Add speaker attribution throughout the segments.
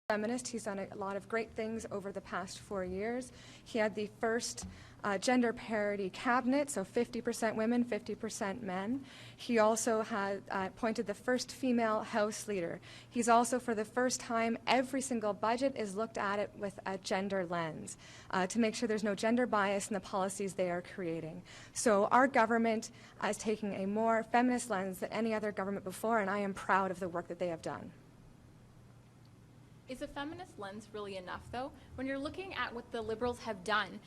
Speaker 1: feminist. He's done a lot of great things over the past 4 years. He had the first gender parity cabinet, so 50% women, 50% men. He also had appointed the first female House leader. He's also, for the first time, every single budget is looked at it with a gender lens to make sure there's no gender bias in the policies they are creating. So our government is taking a more feminist lens than any other government before, and I am proud of the work that they have done.
Speaker 2: Is a feminist lens really enough, though? When you're looking at what the Liberals have done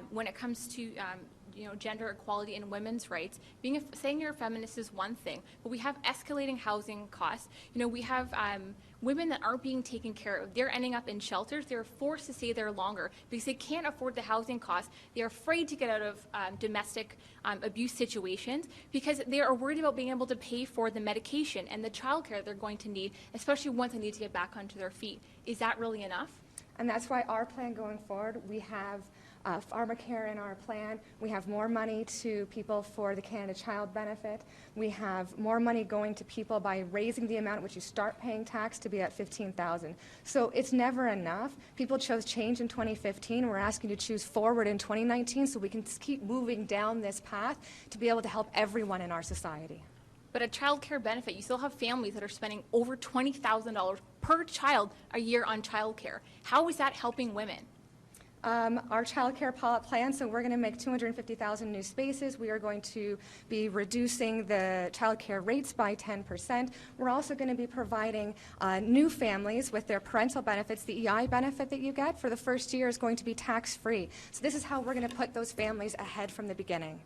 Speaker 2: when it comes to gender equality and women's rights, saying you're a feminist is one thing, but we have escalating housing costs. We have women that aren't being taken care of. They're ending up in shelters. They're forced to stay there longer because they can't afford the housing costs. They're afraid to get out of domestic abuse situations because they are worried about being able to pay for the medication and the childcare they're going to need, especially once they need to get back onto their feet. Is that really enough?
Speaker 1: And that's why our plan going forward, we have pharmacare in our plan. We have more money to people for the Canada Child Benefit. We have more money going to people by raising the amount at which you start paying tax to be at $15,000. So it's never enough. People chose change in 2015. We're asking you to choose forward in 2019 so we can keep moving down this path to be able to help everyone in our society.
Speaker 2: But a child care benefit, you still have families that are spending over $20,000 per child a year on child care. How is that helping women?
Speaker 1: Our child care pilot plan, so we're going to make 250,000 new spaces. We are going to be reducing the child care rates by 10%. We're also going to be providing new families with their parental benefits. The EI benefit that you get for the first year is going to be tax-free. So this is how we're going to put those families ahead from the beginning.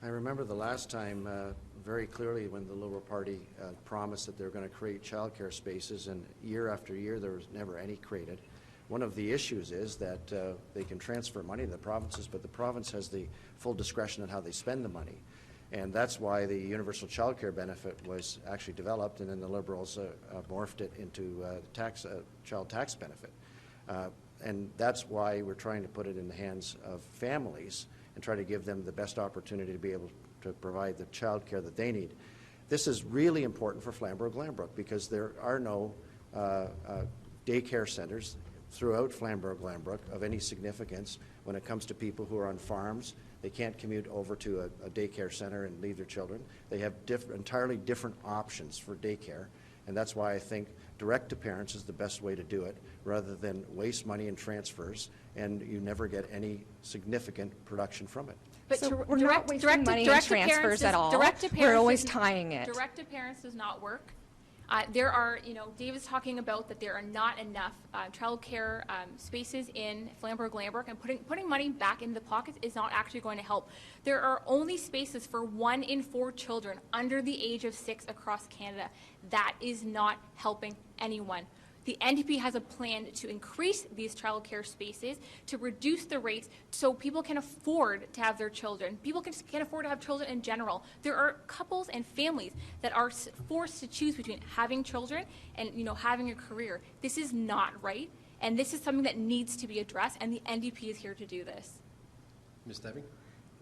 Speaker 3: I remember the last time very clearly when the Liberal Party promised that they were going to create childcare spaces, and year after year there was never any created. One of the issues is that they can transfer money to the provinces, but the province has the full discretion on how they spend the money. And that's why the universal childcare benefit was actually developed, and then the Liberals morphed it into child tax benefit. And that's why we're trying to put it in the hands of families and try to give them the best opportunity to be able to provide the child care that they need. This is really important for Flamborough, Glanbrook, because there are no daycare centres throughout Flamborough, Glanbrook of any significance when it comes to people who are on farms. They can't commute over to a daycare centre and leave their children. They have entirely different options for daycare, and that's why I think direct to parents is the best way to do it, rather than waste money in transfers and you never get any significant production from it.
Speaker 1: But so we're not wasting money in transfers at all. We're always tying it.
Speaker 2: Direct to parents does not work. There are, Dave is talking about that there are not enough child care spaces in Flamborough, Glanbrook, and putting money back in the pockets is not actually going to help. There are only spaces for 1 in 4 children under the age of 6 across Canada. That is not helping anyone. The NDP has a plan to increase these child care spaces, to reduce the rates so people can afford to have their children. People can't afford to have children in general. There are couples and families that are forced to choose between having children and having a career. This is not right, and this is something that needs to be addressed, and the NDP is here to do this.
Speaker 4: Ms. Debbie?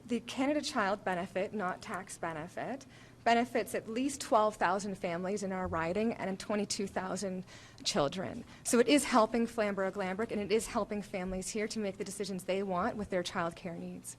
Speaker 1: The Canada Child Benefit, not tax benefit, benefits at least 12,000 families in our riding and 22,000 children. So it is helping Flamborough, Glanbrook, and it is helping families here to make the decisions they want with their child care needs.